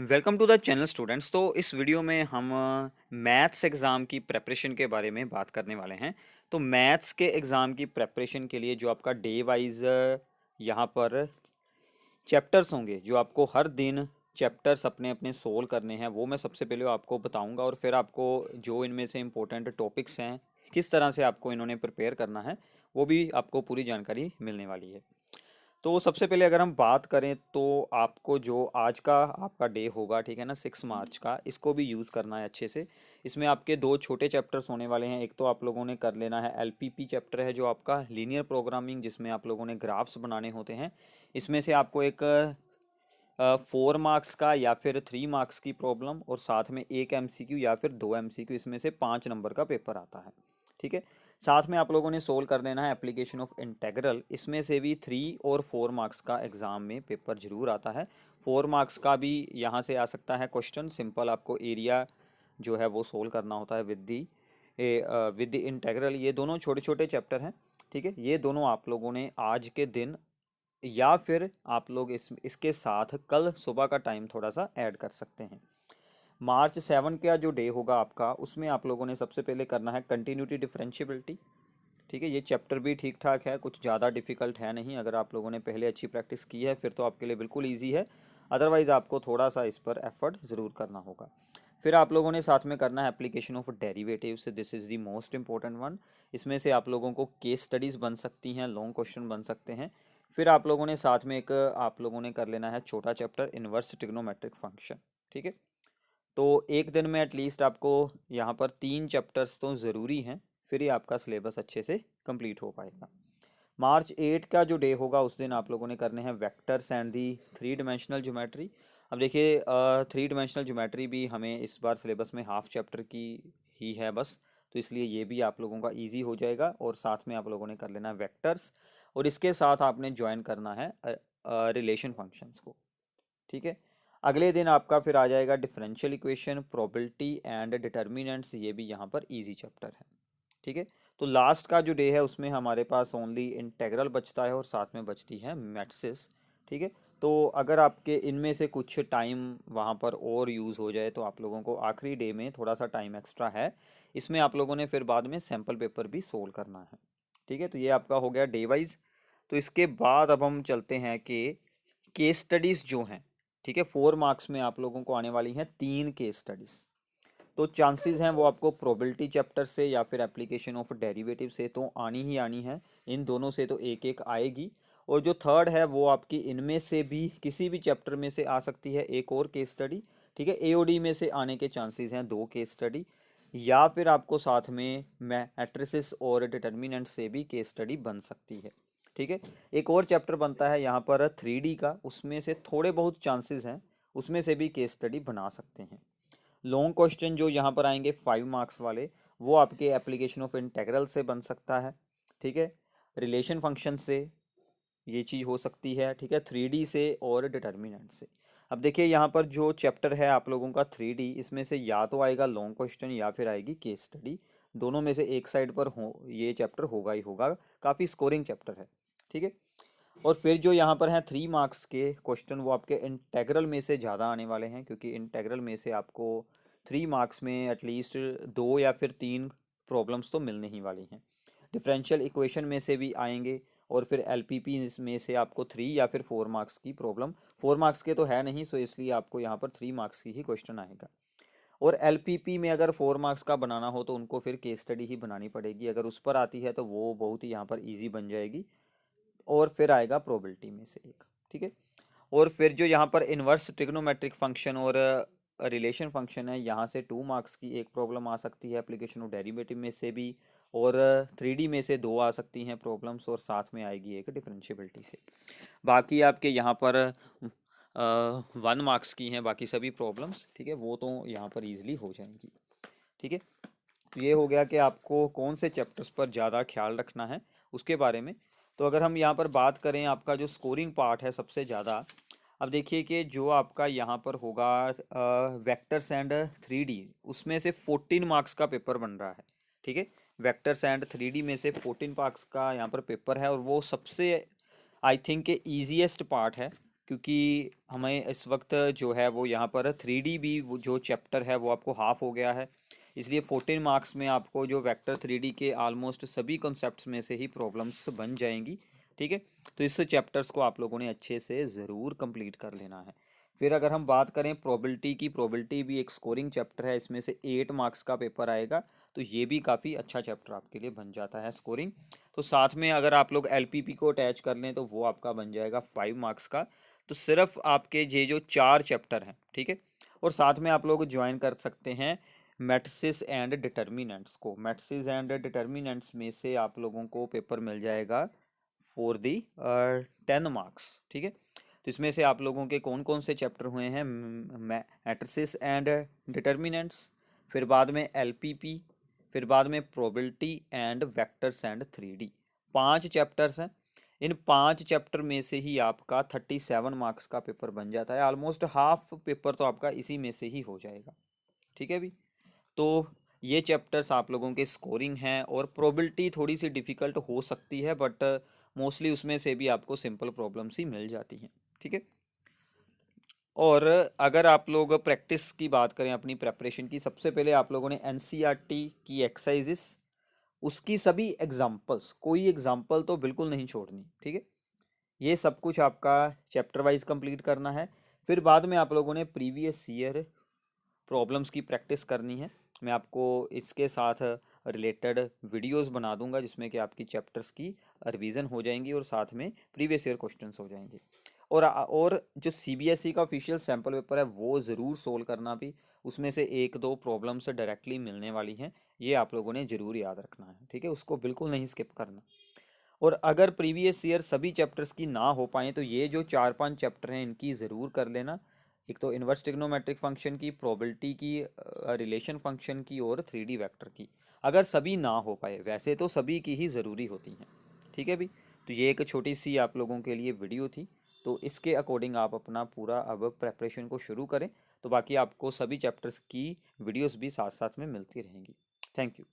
Welcome to the channel students. तो इस video में हम मैथ्स एग्ज़ाम की प्रेपरेशन के बारे में बात करने वाले हैं। तो मैथ्स के एग्ज़ाम की प्रेपरेशन के लिए जो आपका डे वाइज यहाँ पर चैप्टर्स होंगे, जो आपको हर दिन चैप्टर्स अपने अपने सोल्व करने हैं, वो मैं सबसे पहले आपको बताऊंगा और फिर आपको जो इनमें से इम्पोर्टेंट टॉपिक्स हैं, किस तरह से आपको इन्होंने प्रिपेयर करना है, वो भी आपको पूरी जानकारी मिलने वाली है। तो सबसे पहले अगर हम बात करें तो आपको जो आज का आपका डे होगा, ठीक है ना, 6 मार्च का, इसको भी यूज़ करना है अच्छे से। इसमें आपके दो छोटे चैप्टर्स होने वाले हैं। एक तो आप लोगों ने कर लेना है एलपीपी चैप्टर है, जो आपका लीनियर प्रोग्रामिंग, जिसमें आप लोगों ने ग्राफ्स बनाने होते हैं। इसमें से आपको एक 4 मार्क्स का या फिर 3 मार्क्स की प्रॉब्लम और साथ में एक एमसीक्यू या फिर दो एमसीक्यू, इसमें से 5 नंबर का पेपर आता है। ठीक है। साथ में आप लोगों ने सोल्व कर देना है एप्लीकेशन ऑफ इंटेग्रल। इसमें से भी 3 और 4 मार्क्स का एग्जाम में पेपर जरूर आता है। 4 मार्क्स का भी यहाँ से आ सकता है क्वेश्चन। सिंपल आपको एरिया जो है वो सोल्व करना होता है विद द इंटेग्रल। ये दोनों छोटे छोटे चैप्टर हैं। ठीक है, ये दोनों आप लोगों ने आज के दिन या फिर आप लोग इसके साथ कल सुबह का टाइम थोड़ा सा ऐड कर सकते हैं। मार्च 7 का जो डे होगा आपका, उसमें आप लोगों ने सबसे पहले करना है कंटिन्यूटी डिफरेंशियबिलिटी। ठीक है, ये चैप्टर भी ठीक ठाक है, कुछ ज़्यादा डिफिकल्ट है नहीं। अगर आप लोगों ने पहले अच्छी प्रैक्टिस की है फिर तो आपके लिए बिल्कुल ईजी है। अदरवाइज़ आपको थोड़ा सा इस पर एफर्ट ज़रूर करना होगा। फिर आप लोगों ने साथ में करना है application of derivatives. This is the most important one. इसमें से आप लोगों को केस स्टडीज़ बन सकती हैं, लॉन्ग क्वेश्चन बन सकते हैं। फिर आप लोगों ने साथ में एक आप लोगों ने कर लेना है छोटा चैप्टर इनवर्स ट्रिग्नोमेट्रिक फंक्शन। ठीक है। तो एक दिन में एटलीस्ट आपको यहाँ पर 3 चैप्टर्स तो ज़रूरी हैं, फिर ही आपका सिलेबस अच्छे से कंप्लीट हो पाएगा। मार्च 8 का जो डे होगा, उस दिन आप लोगों ने करने हैं vectors and the 3 dimensional geometry. अब देखिए 3 डायमेंशनल ज्योमेट्री भी हमें इस बार सिलेबस में हाफ चैप्टर की ही है बस, तो इसलिए ये भी आप लोगों का ईजी हो जाएगा। और साथ में आप लोगों ने कर लेना है वेक्टर्स, और इसके साथ आपने ज्वाइन करना है रिलेशन फंक्शंस को। ठीक है। अगले दिन आपका फिर आ जाएगा differential equation, probability and determinants. ये भी यहाँ पर इजी चैप्टर है। ठीक है। तो लास्ट का जो डे है, उसमें हमारे पास ओनली इंटेग्रल बचता है और साथ में बचती है मैट्रिसेस। ठीक है। तो अगर आपके इनमें से कुछ टाइम वहाँ पर और यूज़ हो जाए तो आप लोगों को आखिरी डे में थोड़ा सा टाइम एक्स्ट्रा है, इसमें आप लोगों ने फिर बाद में सैम्पल पेपर भी सोल्व करना है। ठीक है। तो ये आपका हो गया डे वाइज। तो इसके बाद अब हम चलते हैं कि केस स्टडीज़ जो हैं, ठीक है, 4 मार्क्स में आप लोगों को आने वाली हैं 3 केस स्टडीज़। तो चांसेस हैं वो आपको प्रोबेबिलिटी चैप्टर से या फिर एप्लीकेशन ऑफ डेरिवेटिव से तो आनी ही आनी है। इन दोनों से तो एक एक आएगी। और जो थर्ड है वो आपकी इनमें से भी किसी भी चैप्टर में से आ सकती है एक और केस स्टडी। ठीक है, एओडी में से आने के चांसेस हैं 2 केस स्टडी, या फिर आपको साथ में मैट्रिसेस और डिटर्मिनेंट से भी केस स्टडी बन सकती है। ठीक है। एक और चैप्टर बनता है यहाँ पर 3D का, उसमें से थोड़े बहुत चांसेस हैं, उसमें से भी केस स्टडी बना सकते हैं। लॉन्ग क्वेश्चन जो यहाँ पर आएंगे 5 मार्क्स वाले, वो आपके एप्लीकेशन ऑफ इंटेग्रल से बन सकता है। ठीक है, रिलेशन फंक्शन से ये चीज़ हो सकती है। ठीक है, 3D से और डिटर्मिनेंट से। अब देखिए यहाँ पर जो चैप्टर है आप लोगों का 3D, इसमें से या तो आएगा लॉन्ग क्वेश्चन या फिर आएगी केस स्टडी। दोनों में से एक साइड पर हो ये चैप्टर होगा ही होगा। काफ़ी स्कोरिंग चैप्टर है। ठीक है। और फिर जो यहाँ पर हैं 3 मार्क्स के क्वेश्चन, वो आपके इंटेग्रल में से ज़्यादा आने वाले हैं, क्योंकि इंटेग्रल में से आपको 3 मार्क्स में एटलीस्ट 2 या फिर 3 प्रॉब्लम्स तो मिलने ही वाली हैं। डिफरेंशियल इक्वेशन में से भी आएंगे, और फिर एलपीपी में से आपको 3 या फिर 4 मार्क्स की प्रॉब्लम। 4 मार्क्स के तो है नहीं, सो इसलिए आपको यहाँ पर 3 मार्क्स की ही क्वेश्चन आएगा। और एलपीपी में अगर 4 मार्क्स का बनाना हो तो उनको फिर केस स्टडी ही बनानी पड़ेगी। अगर उस पर आती है तो वो बहुत ही यहाँ पर ईजी बन जाएगी। और फिर आएगा प्रोबेबिलिटी में से एक। ठीक है। और फिर जो यहाँ पर इन्वर्स ट्रिग्नोमेट्रिक फंक्शन और रिलेशन फंक्शन है, यहाँ से 2 मार्क्स की एक प्रॉब्लम आ सकती है एप्लीकेशन ऑफ डेरिवेटिव में से भी, और 3D में से 2 आ सकती हैं प्रॉब्लम्स, और साथ में आएगी एक डिफरेंशियबिलिटी से। बाकी आपके यहाँ पर 1 मार्क्स की हैं बाकी सभी प्रॉब्लम्स। ठीक है, वो तो यहाँ पर ईजिली हो जाएंगी। ठीक है। तो ये हो गया कि आपको कौन से चैप्टर्स पर ज़्यादा ख्याल रखना है उसके बारे में। तो अगर हम यहाँ पर बात करें आपका जो स्कोरिंग पार्ट है सबसे ज़्यादा, अब देखिए कि जो आपका यहाँ पर होगा वेक्टर्स एंड 3D, उसमें से 14 मार्क्स का पेपर बन रहा है। ठीक है, वेक्टर्स एंड 3D में से 14 मार्क्स का यहाँ पर पेपर है, और वो सबसे आई थिंक ईजीएस्ट पार्ट है, क्योंकि हमें इस वक्त जो है वो यहाँ पर 3D भी वो जो चैप्टर है वो आपको हाफ हो गया है, इसलिए 14 मार्क्स में आपको जो वेक्टर 3D के ऑलमोस्ट सभी कॉन्सेप्ट्स में से ही प्रॉब्लम्स बन जाएंगी। ठीक है, तो इस चैप्टर्स को आप लोगों ने अच्छे से ज़रूर कंप्लीट कर लेना है। फिर अगर हम बात करें प्रोबेबिलिटी की, प्रोबेबिलिटी भी एक स्कोरिंग चैप्टर है, इसमें से 8 मार्क्स का पेपर आएगा, तो ये भी काफ़ी अच्छा चैप्टर आपके लिए बन जाता है स्कोरिंग। तो साथ में अगर आप लोग एलपीपी को अटैच कर लें तो वो आपका बन जाएगा 5 मार्क्स का। तो सिर्फ आपके ये जो 4 चैप्टर हैं, ठीक है, और साथ में आप लोग ज्वाइन कर सकते हैं मैट्रिसेस एंड डिटर्मिनेंट्स को। मैट्रिसेस एंड डिटर्मिनेंट्स में से आप लोगों को पेपर मिल जाएगा फॉर दी 10 मार्क्स। ठीक है, तो इसमें से आप लोगों के कौन कौन से चैप्टर हुए हैं, मैट्रिसेस एंड डिटर्मिनेंट्स, फिर बाद में एलपीपी, फिर बाद में probability and vectors and 3D। 5 chapters हैं। इन 5 चैप्टर में से ही आपका 37 मार्क्स का पेपर बन जाता है। ऑलमोस्ट हाफ पेपर तो आपका इसी में से ही हो जाएगा। ठीक है भी, तो ये चैप्टर्स आप लोगों के स्कोरिंग हैं, और प्रोबेबिलिटी थोड़ी सी डिफ़िकल्ट हो सकती है, बट मोस्टली उसमें से भी आपको सिंपल प्रॉब्लम्स ही मिल जाती हैं। ठीक है, और अगर आप लोग प्रैक्टिस की बात करें अपनी प्रेपरेशन की, सबसे पहले आप लोगों ने एनसीईआरटी की एक्सरसाइजेस, उसकी सभी एग्जाम्पल्स, कोई एग्जाम्पल तो बिल्कुल नहीं छोड़नी। ठीक है, ये सब कुछ आपका चैप्टर वाइज कंप्लीट करना है। फिर बाद में आप लोगों ने प्रीवियस ईयर प्रॉब्लम्स की प्रैक्टिस करनी है। मैं आपको इसके साथ रिलेटेड वीडियोस बना दूंगा जिसमें कि आपकी चैप्टर्स की रिवीजन हो जाएंगी और साथ में प्रीवियस ईयर क्वेश्चंस हो जाएंगे। और जो सीबीएसई का ऑफिशियल सैम्पल पेपर है वो ज़रूर सोल्व करना भी, उसमें से एक दो प्रॉब्लम्स डायरेक्टली मिलने वाली हैं, ये आप लोगों ने ज़रूर याद रखना है। ठीक है, उसको बिल्कुल नहीं स्किप करना। और अगर प्रीवियस ईयर सभी चैप्टर्स की ना हो पाए तो ये जो 4-5 चैप्टर हैं इनकी ज़रूर कर लेना। एक तो इन्वर्स ट्रिग्नोमेट्रिक फंक्शन की, प्रोबेबिलिटी की, रिलेशन फंक्शन की, और 3D वेक्टर की। अगर सभी ना हो पाए, वैसे तो सभी की ही ज़रूरी होती हैं। ठीक है भी, तो ये एक छोटी सी आप लोगों के लिए वीडियो थी, तो इसके अकॉर्डिंग आप अपना पूरा अब प्रेपरेशन को शुरू करें, तो बाकी आपको सभी चैप्टर्स की वीडियोस भी साथ साथ में मिलती रहेंगी। Thank you.